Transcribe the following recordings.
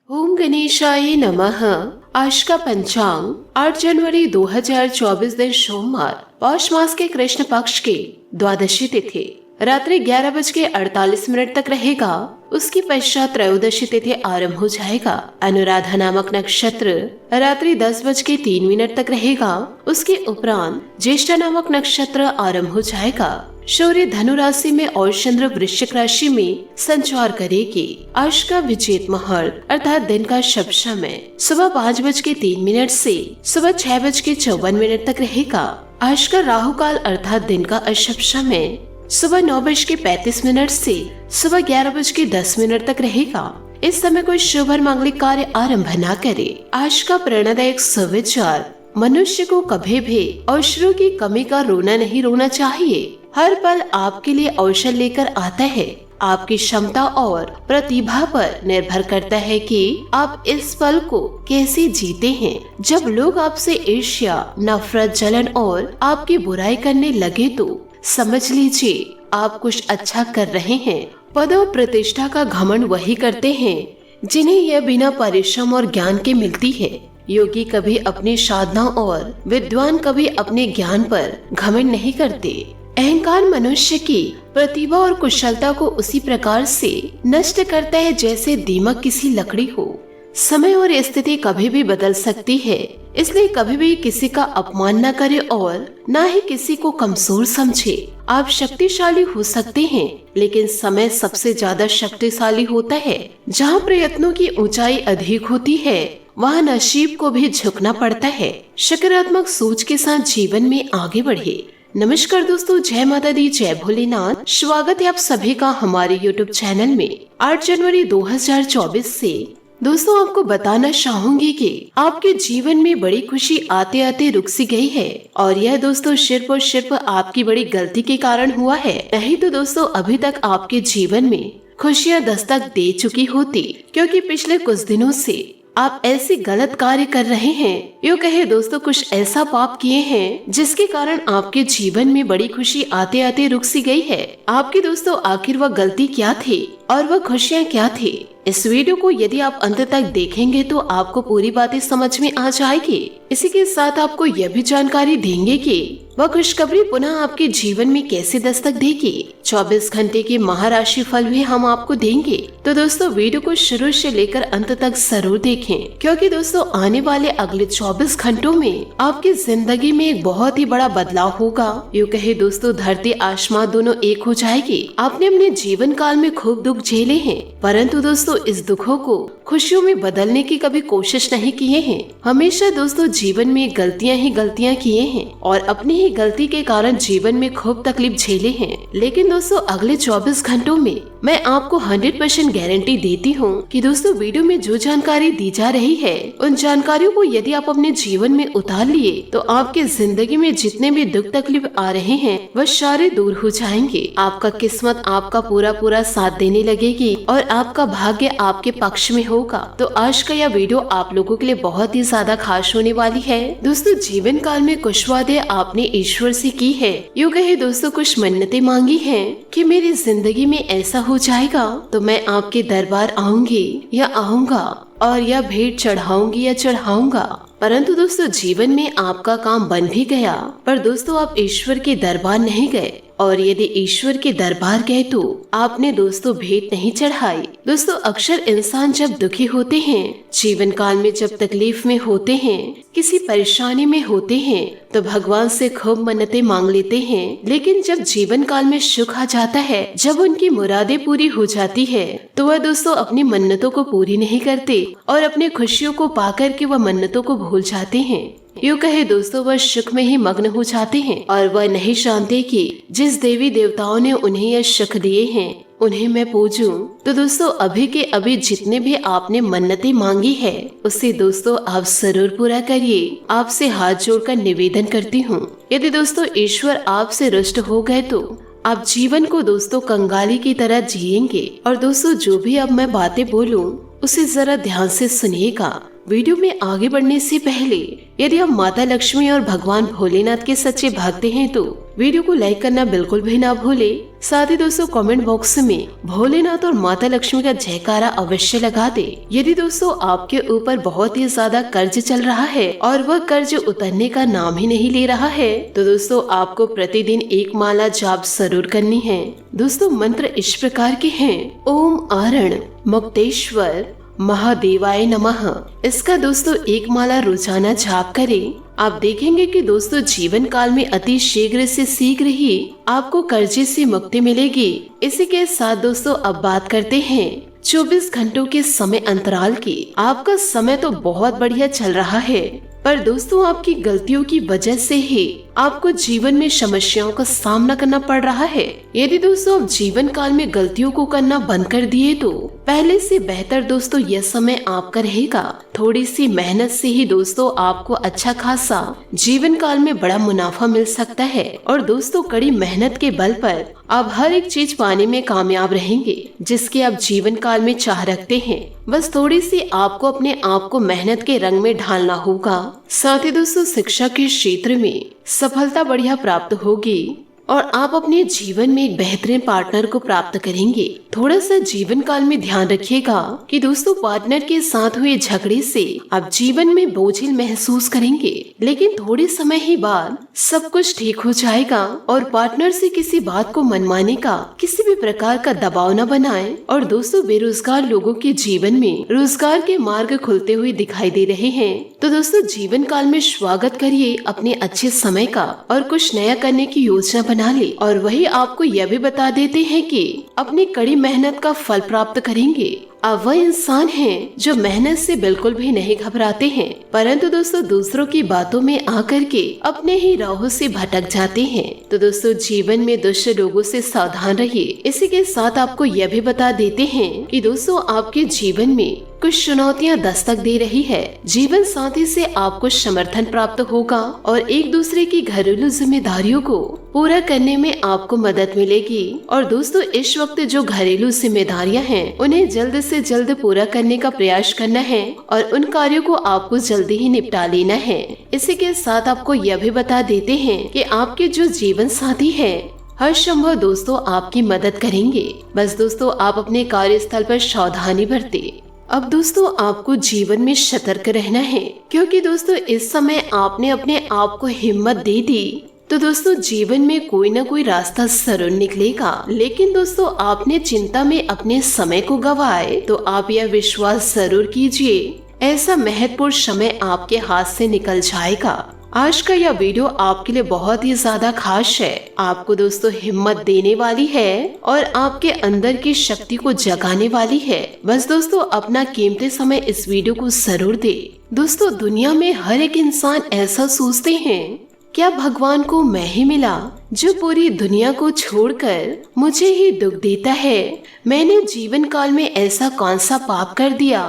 ओम गणेशाय नमः। आज का पंचांग 8 जनवरी 2024 दिन सोमवार, पौष मास के कृष्ण पक्ष की द्वादशी तिथि रात्रि 11:48 तक रहेगा। उसकी पश्चात त्रयोदशी तिथि आरंभ हो जाएगा। अनुराधा नामक नक्षत्र रात्रि 10:03 तक रहेगा। उसके उपरांत ज्येष्ठा नामक नक्षत्र आरंभ हो जाएगा। सूर्य धनु राशि में और चंद्र वृश्चिक राशि में संचार करेगी। आज का विजेत मुहूर्त अर्थात दिन का शुभ समय सुबह 5:03 से सुबह 6:54 तक रहेगा। आज का राहु काल अर्थात दिन का अशुभ समय सुबह 9:35 से सुबह 11:10 तक रहेगा। इस समय कोई शुभ और मांगलिक कार्य आरंभ न करे। आज का प्रेरणादायक सुविचार, मनुष्य को कभी भी अवसरों की कमी का रोना नहीं रोना चाहिए। हर पल आपके लिए अवसर लेकर आता है। आपकी क्षमता और प्रतिभा पर निर्भर करता है कि आप इस पल को कैसे जीते हैं। जब लोग आपसे ईर्ष्या, नफरत, जलन और आपकी बुराई करने लगे तो समझ लीजिए आप कुछ अच्छा कर रहे हैं। पद और प्रतिष्ठा का घमंड वही करते हैं जिन्हें यह बिना परिश्रम और ज्ञान के मिलती है। योगी कभी अपनी साधना और विद्वान कभी अपने ज्ञान पर घमंड नहीं करते। अहंकार मनुष्य की प्रतिभा और कुशलता को उसी प्रकार से नष्ट करता है जैसे दीमक किसी लकड़ी हो। समय और स्थिति कभी भी बदल सकती है, इसलिए कभी भी किसी का अपमान न करे और न ही किसी को कमजोर समझे। आप शक्तिशाली हो सकते हैं, लेकिन समय सबसे ज्यादा शक्तिशाली होता है। जहाँ प्रयत्नों की ऊंचाई अधिक होती है वहाँ नसीब को भी झुकना पड़ता है। सकारात्मक सोच के साथ जीवन में आगे बढ़े। नमस्कार दोस्तों, जय माता दी, जय भोलेनाथ। स्वागत है आप सभी का हमारे YouTube चैनल में। 8 जनवरी 2024 से दोस्तों आपको बताना चाहूंगी कि आपके जीवन में बड़ी खुशी आते आते रुक सी गई है और यह दोस्तों सिर्फ और सिर्फ आपकी बड़ी गलती के कारण हुआ है। नहीं तो दोस्तों अभी तक आपके जीवन में खुशियाँ दस्तक दे चुकी होती, क्योंकि पिछले कुछ दिनों से आप ऐसे गलत कार्य कर रहे हैं। यूँ कहे दोस्तों कुछ ऐसा पाप किए हैं जिसके कारण आपके जीवन में बड़ी खुशी आते आते रुक सी गई है। आपकी दोस्तों आखिर वह गलती क्या थी और वह खुशियाँ क्या थी? इस वीडियो को यदि आप अंत तक देखेंगे तो आपको पूरी बातें समझ में आ जाएगी। इसी के साथ आपको यह भी जानकारी देंगे कि वह खुशखबरी पुनः आपके जीवन में कैसे दस्तक देगी। 24 घंटे के महाराशि फल भी हम आपको देंगे। तो दोस्तों वीडियो को शुरू से लेकर अंत तक जरूर देखें, क्योंकि दोस्तों आने वाले अगले 24 घंटों में आपकी जिंदगी में एक बहुत ही बड़ा बदलाव होगा। यूँ कहे दोस्तों धरती आसमान दोनों एक हो जाएगी। आपने अपने जीवन काल में खूब दुख झेले हैं, परंतु दोस्तों इस दुखों को खुशियों में बदलने की कभी कोशिश नहीं किए हैं। हमेशा दोस्तों जीवन में गलतियां ही गलतियां किए हैं और अपनी ही गलती के कारण जीवन में खूब तकलीफ झेले हैं। लेकिन दोस्तों अगले 24 घंटों में मैं आपको 100% गारंटी देती हूँ कि दोस्तों वीडियो में जो जानकारी दी जा रही है उन जानकारियों को यदि आप अपने जीवन में उतार लिए तो आपके जिंदगी में जितने भी दुख तकलीफ आ रहे हैं वह सारे दूर हो जाएंगे। आपका किस्मत आपका पूरा पूरा साथ देने लगेगी और आपका भाग्य आपके पक्ष में होगा। तो आज का यह वीडियो आप लोगों के लिए बहुत ही ज्यादा खास होने वाली है। दोस्तों जीवन काल में कुछ वादे आपने ईश्वर से की है। यूँ कहे दोस्तों कुछ मन्नतें मांगी हैं कि मेरी जिंदगी में ऐसा हो जाएगा तो मैं आपके दरबार आऊंगी या आऊंगा और यह भेंट चढ़ाऊंगी या चढ़ाऊंगा। परंतु दोस्तों जीवन में आपका काम बन भी गया, पर दोस्तों आप ईश्वर के दरबार नहीं गए। और यदि ईश्वर के दरबार गए तो आपने दोस्तों भेंट नहीं चढ़ाई। दोस्तों अक्सर इंसान जब दुखी होते हैं, जीवन काल में जब तकलीफ में होते हैं, किसी परेशानी में होते हैं तो भगवान से खूब मन्नतें मांग लेते हैं। लेकिन जब जीवन काल में सुख आ जाता है, जब उनकी मुरादें पूरी हो जाती है तो वह दोस्तों अपनी मन्नतों को पूरी नहीं करते और अपने खुशियों को पाकर के वह मन्नतों को भूल जाते हैं। यूँ कहे दोस्तों वह सुख में ही मग्न हो जाते हैं और वह नहीं जानते कि जिस देवी देवताओं ने उन्हें यह सुख दिए हैं उन्हें मैं पूजूं। तो दोस्तों अभी के अभी जितने भी आपने मन्नतें मांगी है उसे दोस्तों आप जरूर पूरा करिए। आपसे हाथ जोड़कर निवेदन करती हूँ, यदि दोस्तों ईश्वर आपसे रुष्ट हो गए तो आप जीवन को दोस्तों कंगाली की तरह जिएंगे। और दोस्तों जो भी अब मैं बातें बोलूं उसे जरा ध्यान से सुनिएगा। वीडियो में आगे बढ़ने से पहले यदि आप माता लक्ष्मी और भगवान भोलेनाथ के सच्चे भक्त हैं तो वीडियो को लाइक करना बिल्कुल भी ना भूले। साथ ही दोस्तों कमेंट बॉक्स में भोलेनाथ और माता लक्ष्मी का जयकारा अवश्य लगा दे। यदि दोस्तों आपके ऊपर बहुत ही ज्यादा कर्ज चल रहा है और वह कर्ज उतरने का नाम ही नहीं ले रहा है, तो दोस्तों आपको प्रतिदिन एक माला जाप जरूर करनी है। दोस्तों मंत्र इस प्रकार के हैं, ओम आरण मुक्तेश्वर महादेवाय नमः। इसका दोस्तों एक माला रोजाना जाप करें। आप देखेंगे कि दोस्तों जीवन काल में अति शीघ्र से शीघ्र ही आपको कर्जे से मुक्ति मिलेगी। इसी के साथ दोस्तों अब बात करते हैं 24 घंटों के समय अंतराल की। आपका समय तो बहुत बढ़िया चल रहा है, पर दोस्तों आपकी गलतियों की वजह से ही आपको जीवन में समस्याओं का सामना करना पड़ रहा है। यदि दोस्तों आप जीवन काल में गलतियों को करना बंद कर दिए तो पहले से बेहतर दोस्तों यह समय आपका रहेगा। थोड़ी सी मेहनत से ही दोस्तों आपको अच्छा खासा जीवन काल में बड़ा मुनाफा मिल सकता है। और दोस्तों कड़ी मेहनत के बल पर आप हर एक चीज पाने में कामयाब रहेंगे जिसके आप जीवन काल में चाह रखते हैं। बस थोड़ी सी आपको अपने आप को मेहनत के रंग में ढालना होगा। साथ ही दोस्तों शिक्षा के क्षेत्र में सफलता बढ़िया प्राप्त होगी और आप अपने जीवन में एक बेहतरीन पार्टनर को प्राप्त करेंगे। थोड़ा सा जीवन काल में ध्यान रखिएगा कि दोस्तों पार्टनर के साथ हुए झगड़े से आप जीवन में बोझिल महसूस करेंगे, लेकिन थोड़े समय ही बाद सब कुछ ठीक हो जाएगा। और पार्टनर से किसी बात को मनमाने का किसी भी प्रकार का दबाव न बनाएं। और दोस्तों बेरोजगार लोगों के जीवन में रोजगार के मार्ग खुलते हुए दिखाई दे रहे हैं, तो दोस्तों जीवन काल में स्वागत करिए अपने अच्छे समय का और कुछ नया करने की योजना बना ले। और वही आपको यह भी बता देते हैं कि अपनी कड़ी मेहनत का फल प्राप्त करेंगे। अब वह इंसान हैं जो मेहनत से बिल्कुल भी नहीं घबराते हैं, परंतु दोस्तों दूसरों की बातों में आकर के अपने ही राहों से भटक जाते हैं। तो दोस्तों जीवन में दुष्ट लोगों से सावधान रहिए। इसी के साथ आपको यह भी बता देते हैं कि दोस्तों आपके जीवन में कुछ चुनौतियां दस्तक दे रही है। जीवन साथी से आपको समर्थन प्राप्त होगा और एक दूसरे की घरेलू जिम्मेदारियों को पूरा करने में आपको मदद मिलेगी। और दोस्तों इस वक्त जो घरेलू जिम्मेदारियां हैं उन्हें जल्द से जल्द पूरा करने का प्रयास करना है और उन कार्यों को आपको जल्दी ही निपटा लेना है। इसी के साथ आपको यह भी बता देते हैं कि आपके जो जीवन साथी है हर संभव दोस्तों आपकी मदद करेंगे। बस दोस्तों आप अपने कार्यस्थल पर सावधानी बरते। अब दोस्तों आपको जीवन में सतर्क रहना है, क्योंकि दोस्तों इस समय आपने अपने आप को हिम्मत दे दी तो दोस्तों जीवन में कोई न कोई रास्ता जरूर निकलेगा। लेकिन दोस्तों आपने चिंता में अपने समय को गंवाए तो आप यह विश्वास जरूर कीजिए ऐसा महत्वपूर्ण समय आपके हाथ से निकल जाएगा। आज का यह वीडियो आपके लिए बहुत ही ज्यादा खास है। आपको दोस्तों हिम्मत देने वाली है और आपके अंदर की शक्ति को जगाने वाली है। बस दोस्तों अपना कीमती समय इस वीडियो को जरूर दे। दोस्तों दुनिया में हर एक इंसान ऐसा सोचते हैं, क्या भगवान को मैं ही मिला जो पूरी दुनिया को छोड़कर मुझे ही दुख देता है? मैंने जीवन काल में ऐसा कौन सा पाप कर दिया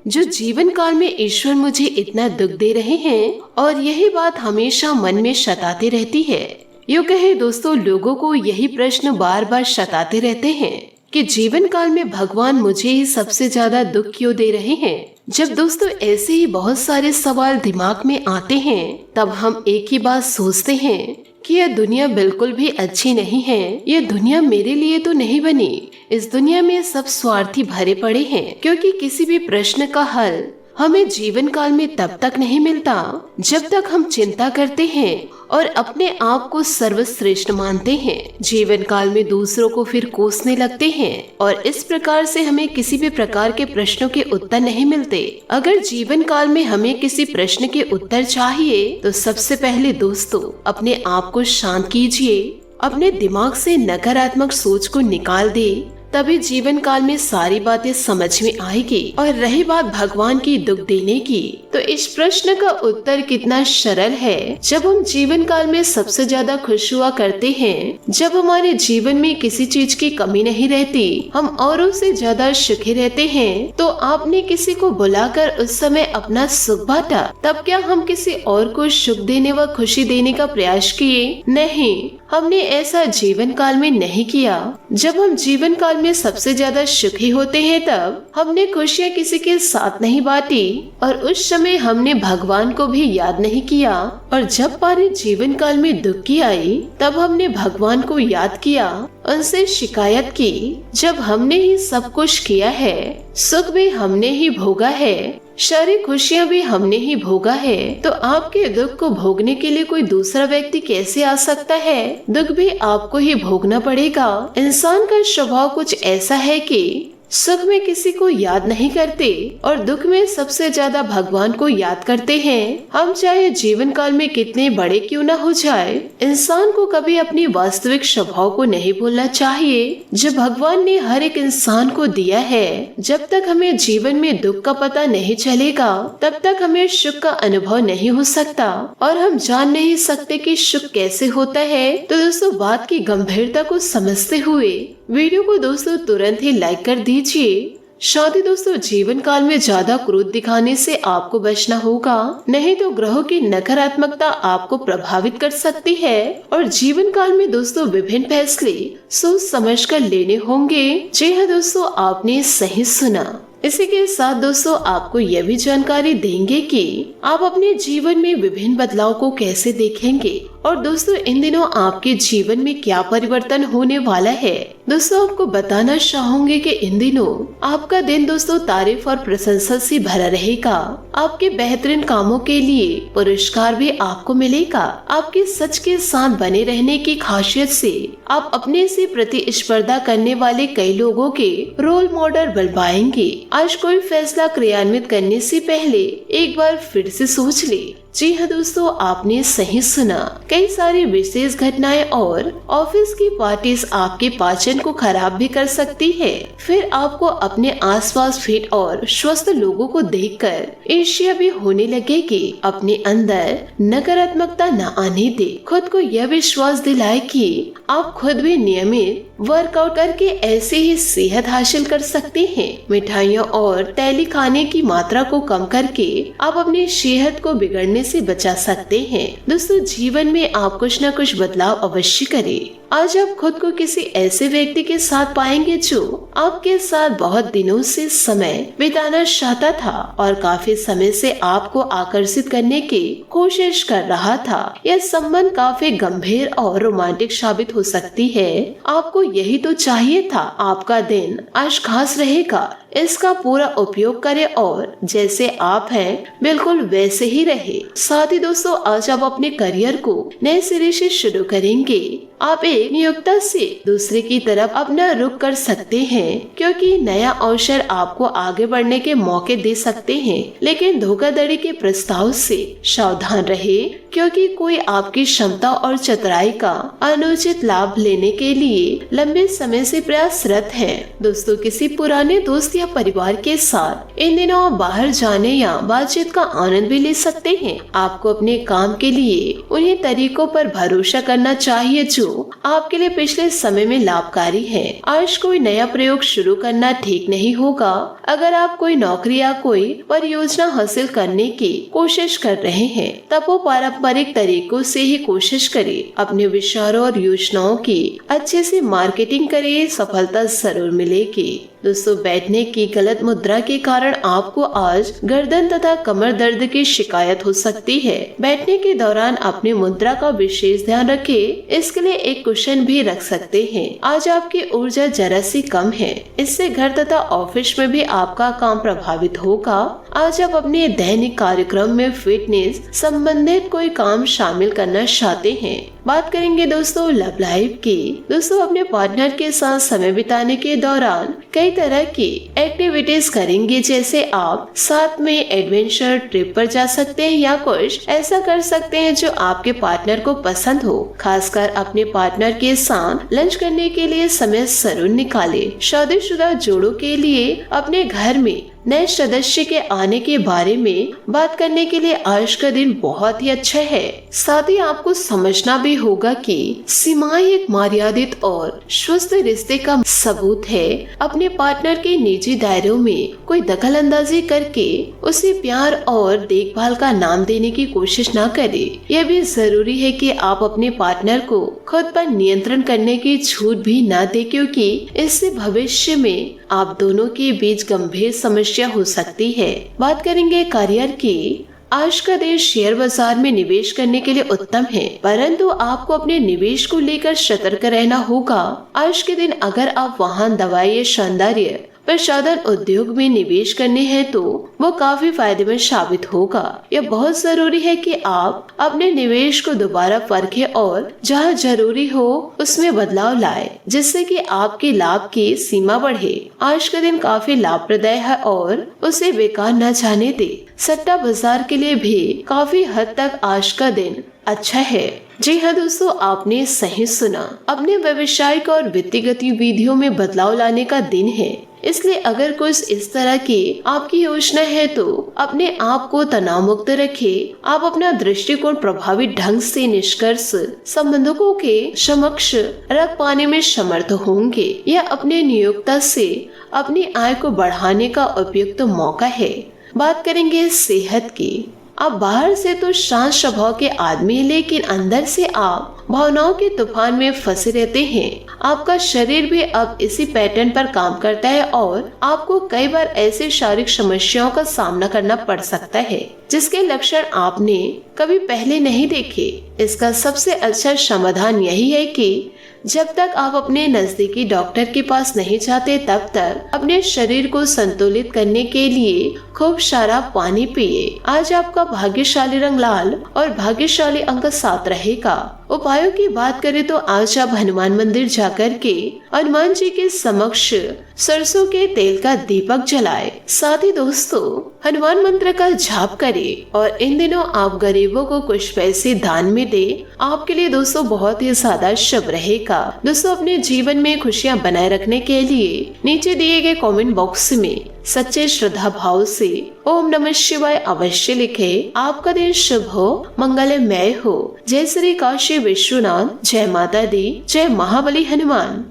जो जीवन काल में ईश्वर मुझे इतना दुख दे रहे हैं? और यही बात हमेशा मन में सताती रहती है। यूँ कहे दोस्तों लोगों को यही प्रश्न बार बार सताते रहते हैं कि जीवन काल में भगवान मुझे ही सबसे ज्यादा दुख क्यों दे रहे हैं। जब दोस्तों ऐसे ही बहुत सारे सवाल दिमाग में आते हैं तब हम एक ही बात सोचते हैं कि यह दुनिया बिल्कुल भी अच्छी नहीं है। यह दुनिया मेरे लिए तो नहीं बनी। इस दुनिया में सब स्वार्थी भरे पड़े हैं, क्योंकि किसी भी प्रश्न का हल हमें जीवन काल में तब तक नहीं मिलता जब तक हम चिंता करते हैं और अपने आप को सर्वश्रेष्ठ मानते हैं। जीवन काल में दूसरों को फिर कोसने लगते हैं और इस प्रकार से हमें किसी भी प्रकार के प्रश्नों के उत्तर नहीं मिलते। अगर जीवन काल में हमें किसी प्रश्न के उत्तर चाहिए तो सबसे पहले दोस्तों अपने आप को शांत कीजिए, अपने दिमाग से नकारात्मक सोच को निकाल दे, तभी जीवन काल में सारी बातें समझ में आएगी। और रही बात भगवान की दुख देने की, तो इस प्रश्न का उत्तर कितना सरल है। जब हम जीवन काल में सबसे ज्यादा खुश हुआ करते हैं, जब हमारे जीवन में किसी चीज की कमी नहीं रहती, हम औरों से ज्यादा सुखी रहते हैं, तो आपने किसी को बुलाकर उस समय अपना सुख बांटा। तब क्या हम किसी और को सुख देने व खुशी देने का प्रयास किए? नहीं, हमने ऐसा जीवन काल में नहीं किया। जब हम जीवन काल में सबसे ज्यादा सुखी होते हैं तब हमने खुशियाँ किसी के साथ नहीं बांटी और उस समय हमने भगवान को भी याद नहीं किया, और जब पारी जीवन काल में दुख की आई तब हमने भगवान को याद किया, उनसे शिकायत की। जब हमने ही सब कुछ किया है, सुख भी हमने ही भोगा है, शारीरिक खुशियाँ भी हमने ही भोगा है, तो आपके दुख को भोगने के लिए कोई दूसरा व्यक्ति कैसे आ सकता है? दुख भी आपको ही भोगना पड़ेगा। इंसान का स्वभाव कुछ ऐसा है कि सुख में किसी को याद नहीं करते और दुख में सबसे ज्यादा भगवान को याद करते हैं। हम चाहे जीवन काल में कितने बड़े क्यों न हो जाए, इंसान को कभी अपनी वास्तविक स्वभाव को नहीं भूलना चाहिए जो भगवान ने हर एक इंसान को दिया है। जब तक हमें जीवन में दुख का पता नहीं चलेगा तब तक हमें सुख का अनुभव नहीं हो सकता और हम जान नहीं सकते कि सुख कैसे होता है। तो दोस्तों, बात की गंभीरता को समझते हुए वीडियो को दोस्तों तुरंत ही लाइक कर दीजिए। साथ ही दोस्तों, जीवन काल में ज्यादा क्रोध दिखाने से आपको बचना होगा, नहीं तो ग्रहों की नकारात्मकता आपको प्रभावित कर सकती है और जीवन काल में दोस्तों विभिन्न फैसले सोच समझ कर लेने होंगे। जी हाँ दोस्तों, आपने सही सुना। इसी के साथ दोस्तों आपको यह भी जानकारी देंगे कि आप अपने जीवन में विभिन्न बदलाव को कैसे देखेंगे और दोस्तों इन दिनों आपके जीवन में क्या परिवर्तन होने वाला है। दोस्तों आपको बताना चाहूंगी कि इन दिनों आपका दिन दोस्तों तारीफ और प्रशंसा से भरा रहेगा। आपके बेहतरीन कामों के लिए पुरस्कार भी आपको मिलेगा। आपके सच के साथ बने रहने की खासियत से आप अपने से प्रतिस्पर्धा करने वाले कई लोगों के रोल मॉडल बन पाएंगे। आज कोई फैसला क्रियान्वित करने से पहले एक बार फिर से सोच ले। जी हाँ दोस्तों, आपने सही सुना। कई सारी विशेष घटनाएं और ऑफिस की पार्टीज आपके पाचन को खराब भी कर सकती है। फिर आपको अपने आसपास फिट और स्वस्थ लोगों को देखकर ईर्ष्या भी होने लगेगी। अपने अंदर नकारात्मकता न आने दे। खुद को यह विश्वास दिलाए कि आप खुद भी नियमित वर्कआउट करके ऐसे ही सेहत हासिल कर सकते हैं। मिठाइयों और तैली खाने की मात्रा को कम करके आप अपनी सेहत को बिगड़ने से बचा सकते हैं। दोस्तों जीवन में आप कुछ न कुछ बदलाव अवश्य करें। आज आप खुद को किसी ऐसे व्यक्ति के साथ पाएंगे जो आपके साथ बहुत दिनों से समय बिताना चाहता था और काफी समय से आपको आकर्षित करने की कोशिश कर रहा था। यह संबंध काफी गंभीर और रोमांटिक साबित हो सकती है। आपको यही तो चाहिए था। आपका दिन आज खास रहेगा, इसका पूरा उपयोग करें और जैसे आप हैं बिल्कुल वैसे ही रहे। साथ ही दोस्तों आज आप अपने करियर को नए सिरे से शुरू करेंगे। आप एक नियोक्ता से दूसरे की तरफ अपना रुख कर सकते हैं क्योंकि नया अवसर आपको आगे बढ़ने के मौके दे सकते हैं, लेकिन धोखाधड़ी के प्रस्ताव से सावधान रहे क्योंकि कोई आपकी क्षमता और चतुराई का अनुचित लाभ लेने के लिए लंबे समय से प्रयासरत है। दोस्तों किसी पुराने दोस्त या परिवार के साथ इन दिनों आप बाहर जाने या बातचीत का आनंद भी ले सकते हैं। आपको अपने काम के लिए उन्हीं तरीकों पर भरोसा करना चाहिए जो आपके लिए पिछले समय में लाभकारी है। आज कोई नया प्रयोग शुरू करना ठीक नहीं होगा। अगर आप कोई नौकरी या कोई परियोजना हासिल करने की कोशिश कर रहे हैं तब वो पारंपरिक तरीकों से ही कोशिश करें। अपने विचारों और योजनाओं की अच्छे से मार्केटिंग करें, सफलता जरूर मिलेगी। दोस्तों बैठने की गलत मुद्रा के कारण आपको आज गर्दन तथा कमर दर्द की शिकायत हो सकती है। बैठने के दौरान अपनी मुद्रा का विशेष ध्यान रखें। इसके लिए एक कुशन भी रख सकते हैं। आज आपकी ऊर्जा जरा सी कम है, इससे घर तथा ऑफिस में भी आपका काम प्रभावित होगा। आज आप अपने दैनिक कार्यक्रम में फिटनेस संबंधित कोई काम शामिल करना चाहते हैं। बात करेंगे दोस्तों लव लाइफ की। दोस्तों अपने पार्टनर के साथ समय बिताने के दौरान कई तरह की एक्टिविटीज करेंगे, जैसे आप साथ में एडवेंचर ट्रिप पर जा सकते हैं या कुछ ऐसा कर सकते हैं जो आपके पार्टनर को पसंद हो। खासकर अपने पार्टनर के साथ लंच करने के लिए समय जरूर निकालें। शादीशुदा जोड़ों के लिए अपने घर में नए सदस्य के आने के बारे में बात करने के लिए आज का दिन बहुत ही अच्छा है। साथ ही आपको समझना भी होगा कि सीमाएं एक मर्यादित और स्वस्थ रिश्ते का सबूत है। अपने पार्टनर के निजी दायरों में कोई दखल अंदाजी करके उसे प्यार और देखभाल का नाम देने की कोशिश न करें। यह भी जरूरी है कि आप अपने पार्टनर को खुद पर नियंत्रण करने की छूट भी न दें, क्योंकि इससे भविष्य में आप दोनों के बीच गंभीर समस्या हो सकती है। बात करेंगे करियर की। आज का दिन शेयर बाजार में निवेश करने के लिए उत्तम है, परंतु आपको अपने निवेश को लेकर सतर्क रहना होगा। आज के दिन अगर आप वाहन, दवाई या सौंदर्य प्रसाधन उद्योग में निवेश करने हैं तो वो काफी फायदेमंद साबित होगा। यह बहुत जरूरी है कि आप अपने निवेश को दोबारा परखें और जहां जरूरी हो उसमें बदलाव लाए, जिससे कि आपके लाभ की सीमा बढ़े। आज का दिन काफी लाभप्रदायक है और उसे बेकार न जाने दे। सट्टा बाजार के लिए भी काफी हद तक आज का दिन अच्छा है। जी हाँ दोस्तों, आपने सही सुना। अपने व्यवसायिक और वित्तीय गतिविधियों में बदलाव लाने का दिन है, इसलिए अगर कुछ इस तरह की आपकी योजना है तो अपने आप को तनाव मुक्त रखें। आप अपना दृष्टिकोण प्रभावी ढंग से निष्कर्ष संबंधकों के समक्ष रख पाने में समर्थ होंगे। यह अपने नियोक्ता से अपनी आय को बढ़ाने का उपयुक्त मौका है। बात करेंगे सेहत की। आप बाहर से तो शांत स्वभाव के आदमी, लेकिन अंदर से आप भावनाओं के तूफान में फंसे रहते हैं। आपका शरीर भी अब इसी पैटर्न पर काम करता है और आपको कई बार ऐसे शारीरिक समस्याओं का सामना करना पड़ सकता है जिसके लक्षण आपने कभी पहले नहीं देखे। इसका सबसे अच्छा समाधान यही है कि जब तक आप अपने नजदीकी डॉक्टर के पास नहीं जाते तब तक अपने शरीर को संतुलित करने के लिए खूब सारा पानी पिए। आज आपका भाग्यशाली रंग लाल और भाग्यशाली अंक 7 रहेगा। उपायों की बात करें तो आज आप हनुमान मंदिर जाकर के हनुमान जी के समक्ष सरसों के तेल का दीपक जलाए। साथ ही दोस्तों हनुमान मंत्र का जाप करें और इन दिनों आप गरीबों को कुछ पैसे दान में दे। आपके लिए दोस्तों बहुत ही ज्यादा शुभ रहेगा। दोस्तों अपने जीवन में खुशियां बनाए रखने के लिए नीचे दिए गए कमेंट बॉक्स में सच्चे श्रद्धा भाव से ओम नमः शिवाय अवश्य लिखे। आपका दिन शुभ हो, मंगलमय हो। जय श्री काशी विश्वनाथ, जय माता दी, जय महाबली हनुमान।